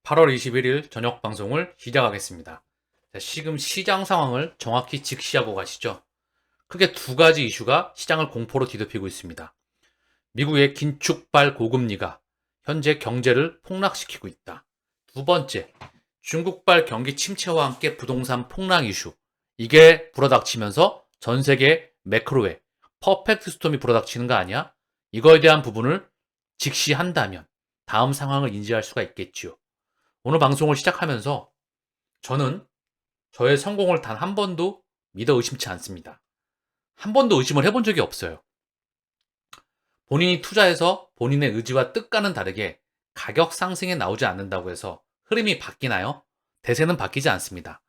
8월 21일 저녁 방송을 시작하겠습니다. 지금 시장 상황을 정확히 직시하고 가시죠. 크게 두 가지 이슈가 시장을 공포로 뒤덮이고 있습니다. 미국의 긴축발 고금리가 현재 경제를 폭락시키고 있다. 두 번째, 중국발 경기 침체와 함께 부동산 폭락 이슈. 이게 불어닥치면서 전 세계 매크로에 퍼펙트 스톰이 불어닥치는 거 아니야? 이거에 대한 부분을 직시한다면 다음 상황을 인지할 수가 있겠지요. 오늘 방송을 시작하면서 저는 저의 성공을 단 한 번도 믿어 의심치 않습니다. 한 번도 의심을 해본 적이 없어요. 본인이 투자해서 본인의 의지와 뜻과는 다르게 가격 상승에 나오지 않는다고 해서 흐름이 바뀌나요? 대세는 바뀌지 않습니다.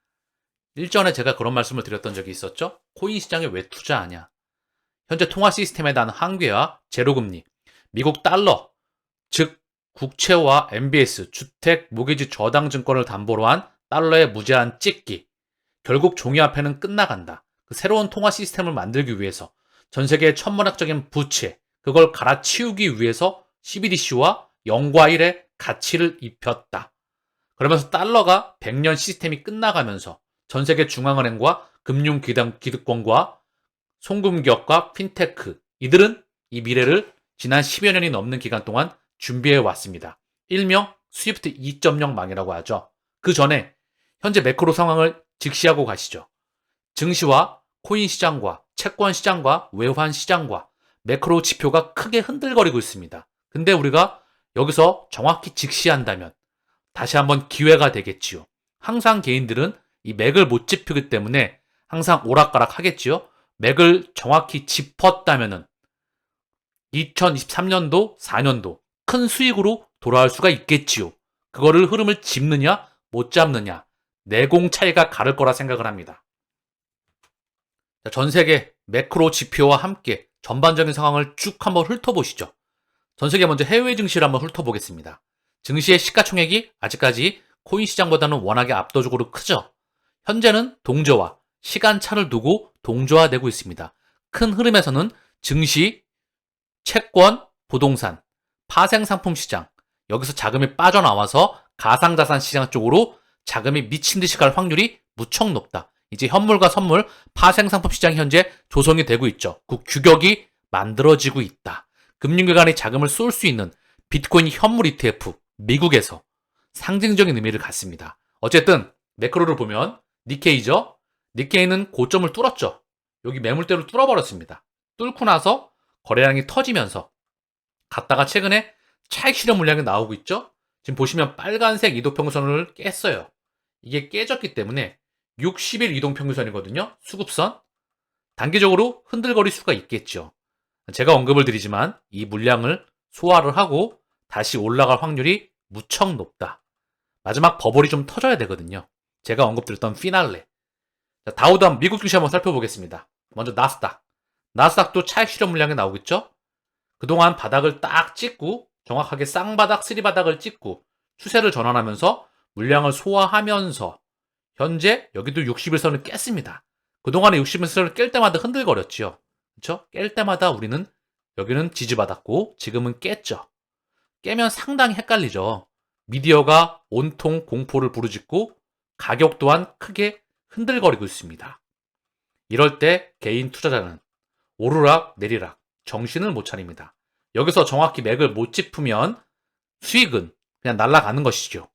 일전에 제가 그런 말씀을 드렸던 적이 있었죠? 코인 시장에 왜 투자하냐? 현재 통화 시스템에 대한 한계와 제로금리, 미국 달러, 즉 국채와 MBS, 주택, 모기지 저당 증권을 담보로 한 달러의 무제한 찍기. 결국 종이 앞에는 끝나간다. 그 새로운 통화 시스템을 만들기 위해서 전 세계의 천문학적인 부채, 그걸 갈아치우기 위해서 CBDC와 0과 1의 가치를 입혔다. 그러면서 달러가 100년 시스템이 끝나가면서 전 세계 중앙은행과 금융기득권과 송금기업과 핀테크, 이들은 이 미래를 지난 10여 년이 넘는 기간 동안 준비해 왔습니다. 일명 스위프트 2.0 망이라고 하죠. 그 전에 현재 매크로 상황을 직시하고 가시죠. 증시와 코인 시장과 채권 시장과 외환 시장과 매크로 지표가 크게 흔들거리고 있습니다. 근데 우리가 여기서 정확히 직시한다면 다시 한번 기회가 되겠지요. 항상 개인들은 이 맥을 못 짚기 때문에 항상 오락가락 하겠지요. 맥을 정확히 짚었다면은 2023년도, 4년도 큰 수익으로 돌아올 수가 있겠지요. 그거를 흐름을 짚느냐, 못 잡느냐, 내공 차이가 가를 거라 생각을 합니다. 전 세계 매크로 지표와 함께 전반적인 상황을 쭉 한번 훑어보시죠. 전 세계 먼저 해외 증시를 한번 훑어보겠습니다. 증시의 시가총액이 아직까지 코인 시장보다는 워낙에 압도적으로 크죠. 현재는 동저와 시간차를 두고 동저화되고 있습니다. 큰 흐름에서는 증시, 채권, 부동산, 파생상품 시장, 여기서 자금이 빠져나와서 가상자산 시장 쪽으로 자금이 미친 듯이 갈 확률이 무척 높다. 이제 현물과 선물, 파생상품 시장이 현재 조성이 되고 있죠. 그 규격이 만들어지고 있다. 금융기관이 자금을 쏠 수 있는 비트코인 현물 ETF, 미국에서 상징적인 의미를 갖습니다. 어쨌든 매크로를 보면 니케이죠. 니케이는 고점을 뚫었죠. 여기 매물대로 뚫어버렸습니다. 뚫고 나서 거래량이 터지면서 갔다가 최근에 차익 실현 물량이 나오고 있죠. 지금 보시면 빨간색 이동평균선을 깼어요. 이게 깨졌기 때문에 60일 이동평균선이거든요. 수급선. 단기적으로 흔들거릴 수가 있겠죠. 제가 언급을 드리지만 이 물량을 소화를 하고 다시 올라갈 확률이 무척 높다. 마지막 버블이 좀 터져야 되거든요. 제가 언급드렸던 피날레. 다우도 한번 미국 증시 한번 살펴보겠습니다. 먼저 나스닥. 나스닥도 차익 실현 물량이 나오겠죠? 그동안 바닥을 딱 찍고 정확하게 쌍바닥, 쓰리바닥을 찍고 추세를 전환하면서 물량을 소화하면서 현재 여기도 60일선을 깼습니다. 그동안에 60일선을 깰 때마다 흔들거렸죠. 그렇죠? 깰 때마다 우리는 여기는 지지받았고 지금은 깼죠. 깨면 상당히 헷갈리죠. 미디어가 온통 공포를 부르짖고 가격 또한 크게 흔들거리고 있습니다. 이럴 때 개인 투자자는 오르락 내리락 정신을 못 차립니다. 여기서 정확히 맥을 못 짚으면 수익은 그냥 날아가는 것이죠.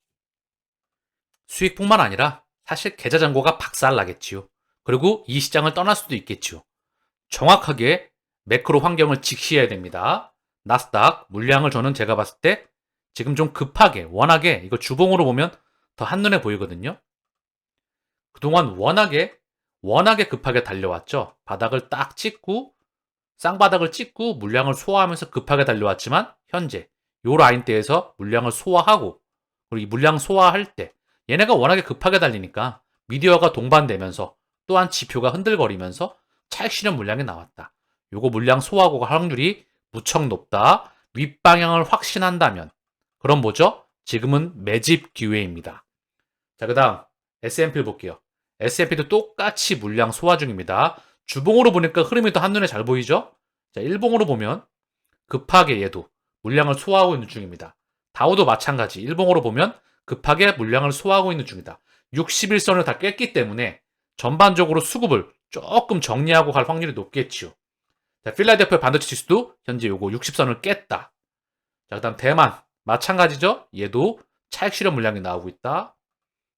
수익뿐만 아니라 사실 계좌잔고가 박살나겠지요. 그리고 이 시장을 떠날 수도 있겠지요. 정확하게 매크로 환경을 직시해야 됩니다. 나스닥 물량을 저는 제가 봤을 때 지금 좀 급하게 워낙에 이거 주봉으로 보면 더 한눈에 보이거든요. 그동안 워낙에 급하게 달려왔죠. 바닥을 딱 찍고 쌍바닥을 찍고 물량을 소화하면서 급하게 달려왔지만 현재 요 라인대에서 물량을 소화하고 그리고 이 물량 소화할 때 얘네가 워낙에 급하게 달리니까 미디어가 동반되면서 또한 지표가 흔들거리면서 차익 실현 물량이 나왔다. 요거 물량 소화고가 확률이 무척 높다. 윗방향을 확신한다면 그럼 뭐죠? 지금은 매집 기회입니다. 자, 그 다음 S&P 볼게요. S&P도 똑같이 물량 소화 중입니다. 주봉으로 보니까 흐름이 더 한눈에 잘 보이죠? 자, 일봉으로 보면 급하게 얘도 물량을 소화하고 있는 중입니다. 다우도 마찬가지. 일봉으로 보면 급하게 물량을 소화하고 있는 중이다. 61선을 다 깼기 때문에 전반적으로 수급을 조금 정리하고 갈 확률이 높겠지요. 자, 필라델피아 반도체 지수도 현재 요거 60선을 깼다. 자, 그다음 대만 마찬가지죠. 얘도 차익 실현 물량이 나오고 있다.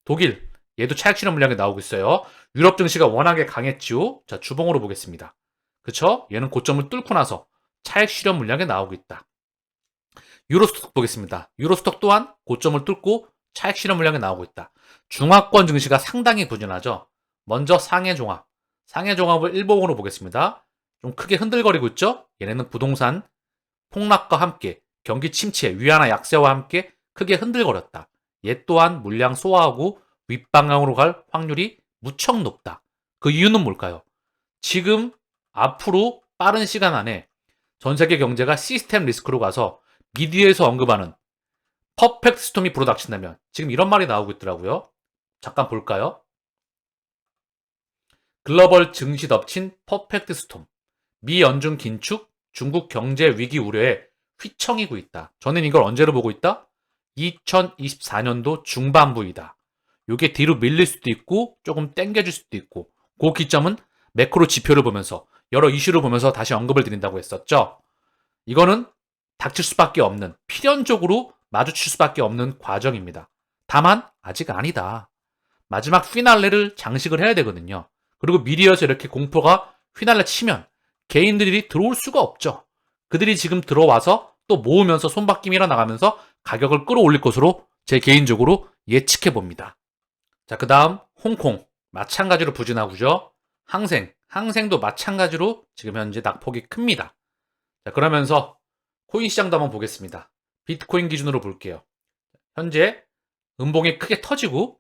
독일 얘도 차익 실현 물량이 나오고 있어요. 유럽 증시가 워낙에 강했지요. 자, 주봉으로 보겠습니다. 그쵸? 얘는 고점을 뚫고 나서 차익 실현 물량이 나오고 있다. 유로스톡 보겠습니다. 유로스톡 또한 고점을 뚫고 차익 실현 물량이 나오고 있다. 중화권 증시가 상당히 부진하죠. 먼저 상해 종합. 상해 종합을 일봉으로 보겠습니다. 좀 크게 흔들거리고 있죠? 얘네는 부동산 폭락과 함께 경기 침체, 위안화 약세와 함께 크게 흔들거렸다. 얘 또한 물량 소화하고 윗방향으로 갈 확률이 무척 높다. 그 이유는 뭘까요? 지금 앞으로 빠른 시간 안에 전 세계 경제가 시스템 리스크로 가서 미디어에서 언급하는 퍼펙트 스톰이 불어닥친다면 지금 이런 말이 나오고 있더라고요. 잠깐 볼까요? 글로벌 증시 덮친 퍼펙트 스톰. 미 연준 긴축, 중국 경제 위기 우려에 휘청이고 있다. 저는 이걸 언제로 보고 있다? 2024년도 중반부이다. 이게 뒤로 밀릴 수도 있고 조금 땡겨질 수도 있고 그 기점은 매크로 지표를 보면서 여러 이슈를 보면서 다시 언급을 드린다고 했었죠. 이거는 닥칠 수밖에 없는 필연적으로 마주칠 수밖에 없는 과정입니다. 다만 아직 아니다. 마지막 피날레를 장식을 해야 되거든요. 그리고 미디어에서 이렇게 공포가 휘날려 치면 개인들이 들어올 수가 없죠. 그들이 지금 들어와서 또 모으면서 손바뀜 일어나가면서 가격을 끌어올릴 것으로 제 개인적으로 예측해 봅니다. 자, 그 다음 홍콩 마찬가지로 부진하고죠. 항생도 마찬가지로 지금 현재 낙폭이 큽니다. 자, 그러면서 코인 시장도 한번 보겠습니다. 비트코인 기준으로 볼게요. 현재 음봉이 크게 터지고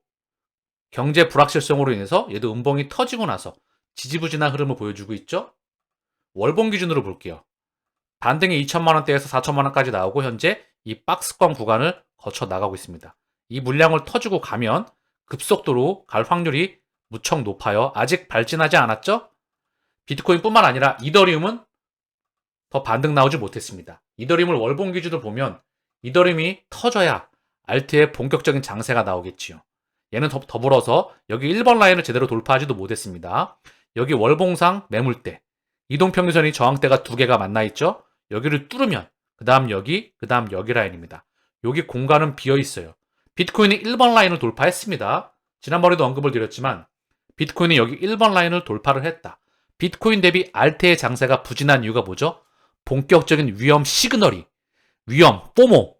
경제 불확실성으로 인해서 얘도 음봉이 터지고 나서 지지부진한 흐름을 보여주고 있죠. 월봉 기준으로 볼게요. 반등이 2천만 원대에서 4천만 원까지 나오고 현재 이 박스권 구간을 거쳐 나가고 있습니다. 이 물량을 터지고 가면 급속도로 갈 확률이 무척 높아요. 아직 발진하지 않았죠? 비트코인뿐만 아니라 이더리움은 더 반등 나오지 못했습니다. 이더리움을 월봉 기준으로 보면 이더리움이 터져야 알트의 본격적인 장세가 나오겠지요. 얘는 더불어서 여기 1번 라인을 제대로 돌파하지도 못했습니다. 여기 월봉상 매물대, 이동평균선이 저항대가 두 개가 만나 있죠. 여기를 뚫으면 그 다음 여기 라인입니다. 여기 공간은 비어 있어요. 비트코인이 1번 라인을 돌파했습니다. 지난번에도 언급을 드렸지만 비트코인이 여기 1번 라인을 돌파를 했다. 비트코인 대비 알트의 장세가 부진한 이유가 뭐죠? 본격적인 위험 시그널이 포모,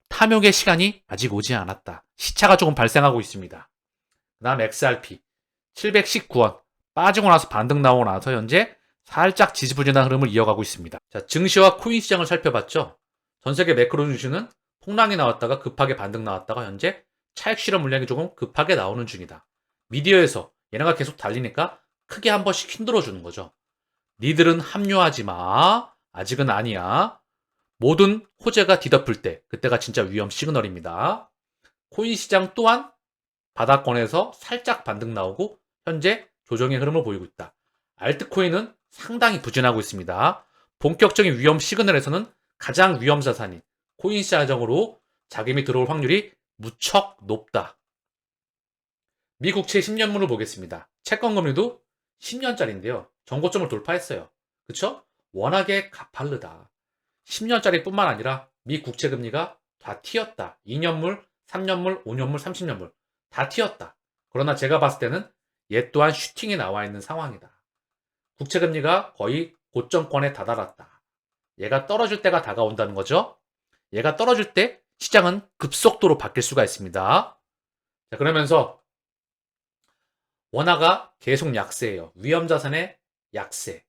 탐욕의 시간이 아직 오지 않았다. 시차가 조금 발생하고 있습니다. 그 다음 XRP 719원 빠지고 나서 반등 나오고 나서 현재 살짝 지지부진한 흐름을 이어가고 있습니다. 자, 증시와 코인 시장을 살펴봤죠. 전 세계 매크로 증시는 폭락이 나왔다가 급하게 반등 나왔다가 현재 차익 실현 물량이 조금 급하게 나오는 중이다. 미디어에서 얘네가 계속 달리니까 크게 한 번씩 흔들어 주는 거죠. 니들은 합류하지 마. 아직은 아니야. 모든 호재가 뒤덮을 때 그때가 진짜 위험 시그널입니다. 코인 시장 또한 바닥권에서 살짝 반등 나오고 현재 조정의 흐름을 보이고 있다. 알트코인은 상당히 부진하고 있습니다. 본격적인 위험 시그널에서는 가장 위험 자산인 코인 시장으로 자금이 들어올 확률이 무척 높다. 미 국채 10년물을 보겠습니다. 채권 금리도 10년짜리인데요. 전고점을 돌파했어요. 그쵸? 워낙에 가파르다. 10년짜리 뿐만 아니라 미 국채 금리가 다 튀었다. 2년물, 3년물, 5년물, 30년물 다 튀었다. 그러나 제가 봤을 때는 얘 또한 슈팅이 나와 있는 상황이다. 국채 금리가 거의 고점권에 다다랐다. 얘가 떨어질 때가 다가온다는 거죠. 얘가 떨어질 때 시장은 급속도로 바뀔 수가 있습니다. 자, 그러면서 원화가 계속 약세예요. 위험자산의 약세.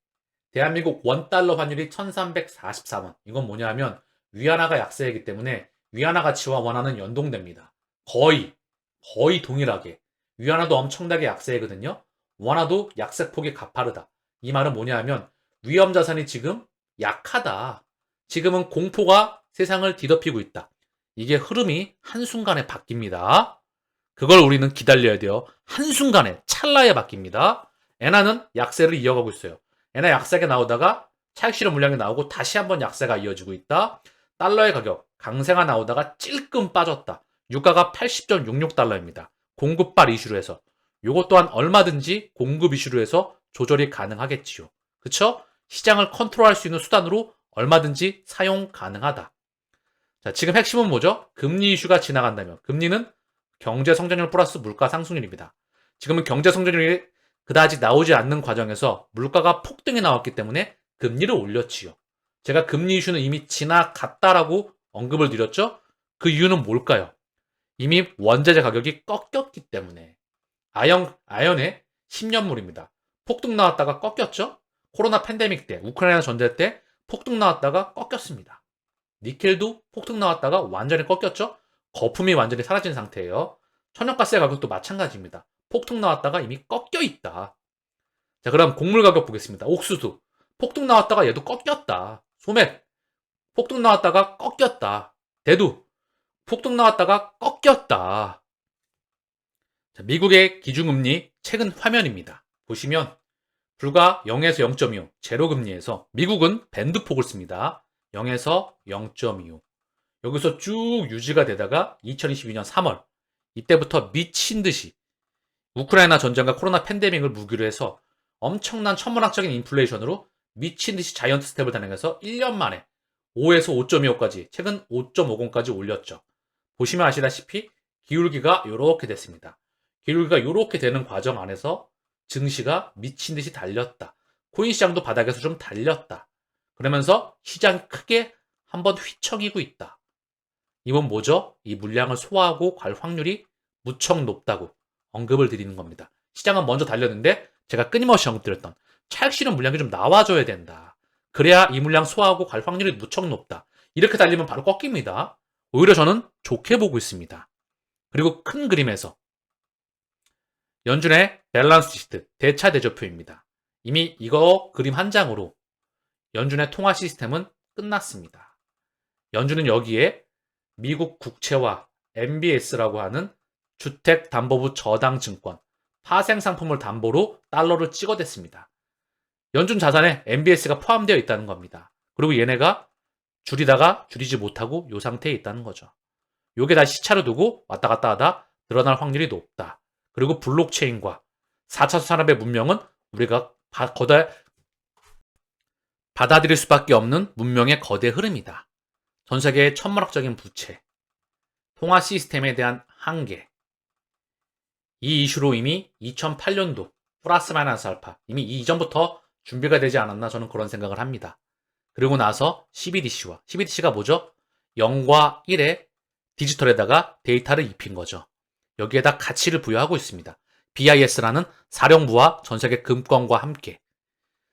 대한민국 원달러 환율이 1344원. 이건 뭐냐 하면 위안화가 약세이기 때문에 위안화 가치와 원화는 연동됩니다. 거의 동일하게. 위안화도 엄청나게 약세거든요. 원화도 약세폭이 가파르다. 이 말은 뭐냐 하면 위험자산이 지금 약하다. 지금은 공포가 세상을 뒤덮이고 있다. 이게 흐름이 한순간에 바뀝니다. 그걸 우리는 기다려야 돼요. 한순간에 찰나에 바뀝니다. 엔화는 약세를 이어가고 있어요. 엔화 약세가 나오다가 차익 실현 물량이 나오고 다시 한번 약세가 이어지고 있다. 달러의 가격 강세가 나오다가 찔끔 빠졌다. 유가가 80.66달러입니다. 공급발 이슈로 해서. 요것 또한 얼마든지 공급 이슈로 해서 조절이 가능하겠지요. 그쵸? 시장을 컨트롤할 수 있는 수단으로 얼마든지 사용 가능하다. 자, 지금 핵심은 뭐죠? 금리 이슈가 지나간다면 금리는 경제 성장률 플러스 물가 상승률입니다. 지금은 경제 성장률이 그다지 나오지 않는 과정에서 물가가 폭등이 나왔기 때문에 금리를 올렸지요. 제가 금리 이슈는 이미 지나갔다라고 언급을 드렸죠? 그 이유는 뭘까요? 이미 원자재 가격이 꺾였기 때문에. 아연의 10년물입니다. 폭등 나왔다가 꺾였죠? 코로나 팬데믹 때, 우크라이나 전쟁 때 폭등 나왔다가 꺾였습니다. 니켈도 폭등 나왔다가 완전히 꺾였죠? 거품이 완전히 사라진 상태예요. 천연가스의 가격도 마찬가지입니다. 폭등 나왔다가 이미 꺾여 있다. 자, 그럼 곡물 가격 보겠습니다. 옥수수. 폭등 나왔다가 얘도 꺾였다. 소맥. 폭등 나왔다가 꺾였다. 대두. 폭등 나왔다가 꺾였다. 자, 미국의 기준금리 최근 화면입니다. 보시면 불과 0에서 0.25 제로금리에서 미국은 밴드폭을 씁니다. 0에서 0.25 여기서 쭉 유지가 되다가 2022년 3월 이때부터 미친 듯이 우크라이나 전쟁과 코로나 팬데믹을 무기로 해서 엄청난 천문학적인 인플레이션으로 미친 듯이 자이언트 스텝을 단행해서 1년 만에 5에서 5.25까지 최근 5.50까지 올렸죠. 보시면 아시다시피 기울기가 이렇게 됐습니다. 기울기가 이렇게 되는 과정 안에서 증시가 미친 듯이 달렸다. 코인 시장도 바닥에서 좀 달렸다. 그러면서 시장이 크게 한번 휘청이고 있다. 이건 뭐죠? 이 물량을 소화하고 갈 확률이 무척 높다고 언급을 드리는 겁니다. 시장은 먼저 달렸는데 제가 끊임없이 언급드렸던 차익 실현 물량이 좀 나와줘야 된다. 그래야 이 물량 소화하고 갈 확률이 무척 높다. 이렇게 달리면 바로 꺾입니다. 오히려 저는 좋게 보고 있습니다. 그리고 큰 그림에서 연준의 밸런스 시트 대차 대조표입니다. 이미 이거 그림 한 장으로 연준의 통화 시스템은 끝났습니다. 연준은 여기에 미국 국채와 MBS라고 하는 주택담보부 저당증권, 파생상품을 담보로 달러를 찍어댔습니다. 연준 자산에 MBS가 포함되어 있다는 겁니다. 그리고 얘네가 줄이다가 줄이지 못하고 이 상태에 있다는 거죠. 요게 다시 시차를 두고 왔다 갔다 하다 늘어날 확률이 높다. 그리고 블록체인과 4차 산업의 문명은 우리가 받아들일 수밖에 없는 문명의 거대 흐름이다. 전 세계의 천문학적인 부채, 통화 시스템에 대한 한계, 이 이슈로 이미 2008년도 플러스 마이너스 알파 이미 이전부터 준비가 되지 않았나 저는 그런 생각을 합니다. 그리고 나서 CBDC가 뭐죠? 0과 1의 디지털에다가 데이터를 입힌 거죠. 여기에다 가치를 부여하고 있습니다. BIS라는 사령부와 전세계 금권과 함께.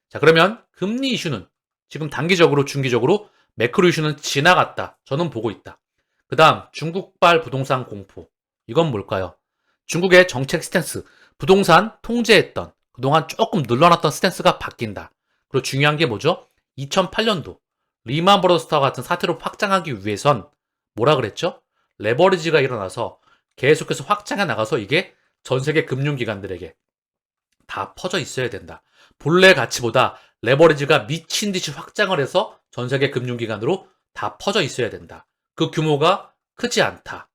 자, 그러면 금리 이슈는 지금 단기적으로 중기적으로 매크로 이슈는 지나갔다. 저는 보고 있다. 그 다음 중국발 부동산 공포. 이건 뭘까요? 중국의 정책 스탠스, 부동산 통제했던 그동안 조금 늘어났던 스탠스가 바뀐다. 그리고 중요한 게 뭐죠? 2008년도 리만 브러더스와 같은 사태로 확장하기 위해선 뭐라 그랬죠? 레버리지가 일어나서 계속해서 확장해 나가서 이게 전 세계 금융기관들에게 다 퍼져 있어야 된다. 본래 가치보다 레버리지가 미친 듯이 확장을 해서 전 세계 금융기관으로 다 퍼져 있어야 된다. 그 규모가 크지 않다.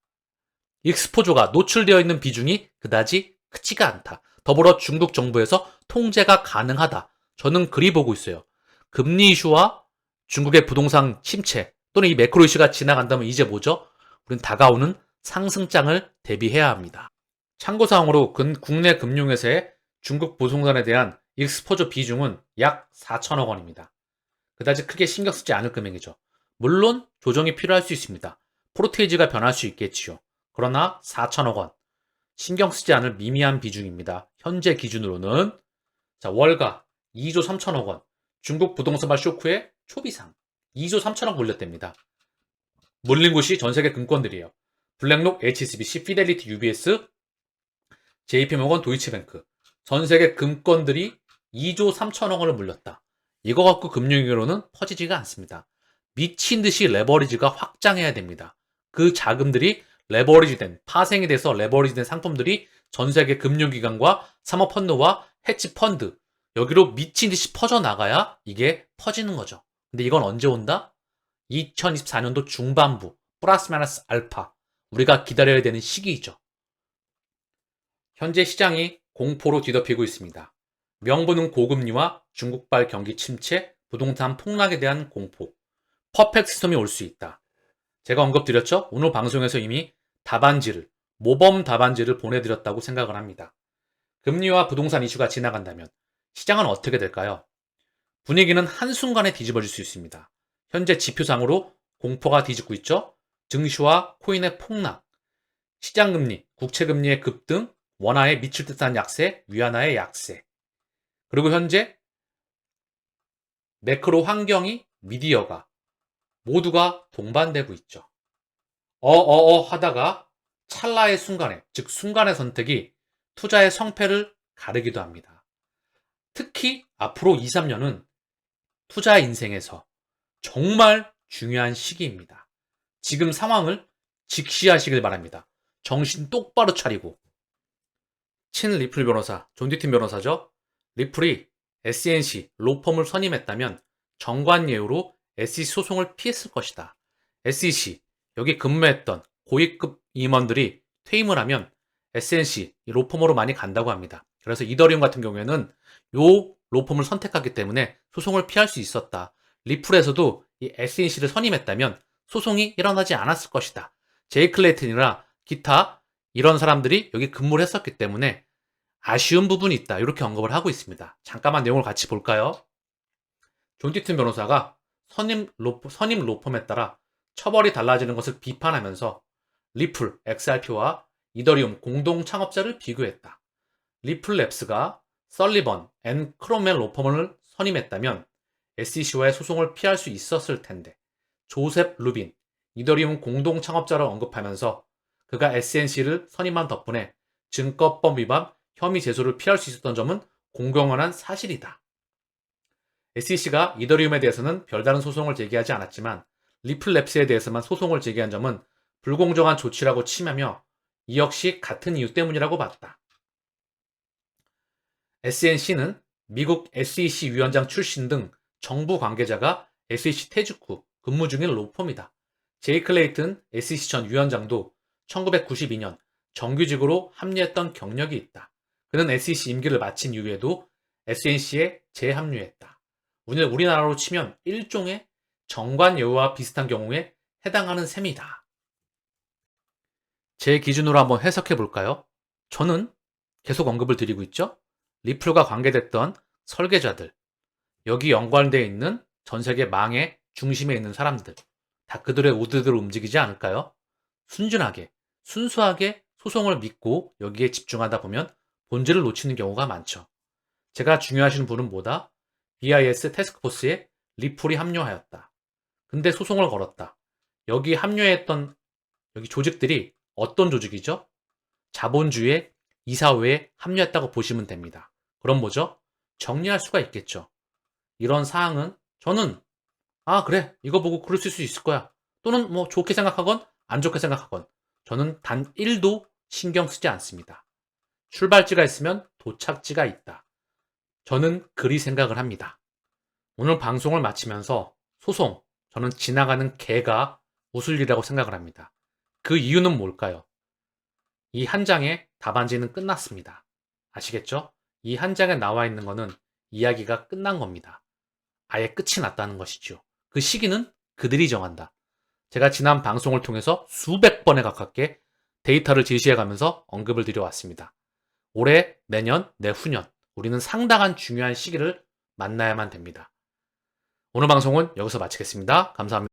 익스포저가 노출되어 있는 비중이 그다지 크지가 않다. 더불어 중국 정부에서 통제가 가능하다. 저는 그리 보고 있어요. 금리 이슈와 중국의 부동산 침체 또는 이 매크로 이슈가 지나간다면 이제 뭐죠? 우린 다가오는 상승장을 대비해야 합니다. 참고사항으로 국내 금융회사의 중국 부동산에 대한 익스포저 비중은 약 4천억 원입니다. 그다지 크게 신경 쓰지 않을 금액이죠. 물론 조정이 필요할 수 있습니다. 프로테이지가 변할 수 있겠지요. 그러나 4천억 원 신경 쓰지 않을 미미한 비중입니다. 현재 기준으로는 자, 월가 2조 3천억 원 중국 부동산발 쇼크의 초비상 2조 3천억 몰렸답니다. 몰린 곳이 전세계 금권들이에요. 블랙록, HSBC, 피델리티, UBS, JP모건, 도이치뱅크 전세계 금권들이 2조 3천억 원을 물렸다. 이거 갖고 금융위기로는 퍼지지가 않습니다. 미친 듯이 레버리지가 확장해야 됩니다. 그 자금들이 레버리지된, 파생이 돼서 레버리지된 상품들이 전세계 금융기관과 사모펀드와 해치펀드 여기로 미친 듯이 퍼져나가야 이게 퍼지는 거죠. 근데 이건 언제 온다? 2024년도 중반부 플러스 마이너스 알파 우리가 기다려야 되는 시기이죠. 현재 시장이 공포로 뒤덮이고 있습니다. 명분은 고금리와 중국발 경기 침체, 부동산 폭락에 대한 공포, 퍼펙트 스톰이 올 수 있다. 제가 언급드렸죠? 오늘 방송에서 이미 모범 답안지를 보내드렸다고 생각을 합니다. 금리와 부동산 이슈가 지나간다면 시장은 어떻게 될까요? 분위기는 한순간에 뒤집어질 수 있습니다. 현재 지표상으로 공포가 뒤집고 있죠? 증시와 코인의 폭락, 시장금리, 국채금리의 급등, 원화에 미칠 듯한 약세, 위안화의 약세. 그리고 현재 매크로 환경이 미디어가 모두가 동반되고 있죠. 하다가 찰나의 순간에, 즉 순간의 선택이 투자의 성패를 가르기도 합니다. 특히 앞으로 2, 3년은 투자 인생에서 정말 중요한 시기입니다. 지금 상황을 직시하시길 바랍니다. 정신 똑바로 차리고. 친 리플 변호사, 존 디튼 변호사죠. 리플이 SNC 로펌을 선임했다면 정관예우로 SEC 소송을 피했을 것이다. SEC, 여기 근무했던 고위급 임원들이 퇴임을 하면 SNC 로펌으로 많이 간다고 합니다. 그래서 이더리움 같은 경우에는 요 로펌을 선택하기 때문에 소송을 피할 수 있었다. 리플에서도 이 SNC를 선임했다면 소송이 일어나지 않았을 것이다. 제이 클레이튼이나 기타 이런 사람들이 여기 근무를 했었기 때문에 아쉬운 부분이 있다. 이렇게 언급을 하고 있습니다. 잠깐만 내용을 같이 볼까요? 존 디튼 변호사가 선임 로펌에 따라 처벌이 달라지는 것을 비판하면서 리플, XRP와 이더리움 공동 창업자를 비교했다. 리플 랩스가 설리번 앤 크롬웰 로펌을 선임했다면 SEC와의 소송을 피할 수 있었을 텐데 조셉 루빈, 이더리움 공동 창업자를 언급하면서 그가 SNC를 선임한 덕분에 증권법 위반 혐의 제소를 피할 수 있었던 점은 공공연한 사실이다. SEC가 이더리움에 대해서는 별다른 소송을 제기하지 않았지만 리플랩스에 대해서만 소송을 제기한 점은 불공정한 조치라고 치하며 이 역시 같은 이유 때문이라고 봤다. SNC는 미국 SEC 위원장 출신 등 정부 관계자가 SEC 퇴직 후 근무 중인 로펌이다. 제이 클레이튼 SEC 전 위원장도 1992년 정규직으로 합류했던 경력이 있다. 그는 SEC 임기를 마친 이후에도 SNC에 재합류했다. 우리나라로 치면 일종의 정관예우와 비슷한 경우에 해당하는 셈이다. 제 기준으로 한번 해석해 볼까요? 저는 계속 언급을 드리고 있죠? 리플과 관계됐던 설계자들, 여기 연관되어 있는 전 세계 망의 중심에 있는 사람들, 다 그들의 우드대로 움직이지 않을까요? 순수하게 소송을 믿고 여기에 집중하다 보면 본질을 놓치는 경우가 많죠. 제가 중요하신 분은 뭐다? BIS 태스크포스에 리플이 합류하였다. 근데 소송을 걸었다. 여기 합류했던 여기 조직들이 어떤 조직이죠? 자본주의의 이사회에 합류했다고 보시면 됩니다. 그럼 뭐죠? 정리할 수가 있겠죠. 이런 사항은 저는 그래 이거 보고 그럴 수 있을 거야. 또는 뭐 좋게 생각하건 안 좋게 생각하건 저는 단 1도 신경 쓰지 않습니다. 출발지가 있으면 도착지가 있다. 저는 그리 생각을 합니다. 오늘 방송을 마치면서 소송, 저는 지나가는 개가 웃을 일이라고 생각을 합니다. 그 이유는 뭘까요? 이 한 장의 답안지는 끝났습니다. 아시겠죠? 이 한 장에 나와 있는 거는 이야기가 끝난 겁니다. 아예 끝이 났다는 것이죠. 그 시기는 그들이 정한다. 제가 지난 방송을 통해서 수백 번에 가깝게 데이터를 제시해가면서 언급을 드려왔습니다. 올해, 내년, 내후년 우리는 상당한 중요한 시기를 만나야만 됩니다. 오늘 방송은 여기서 마치겠습니다. 감사합니다.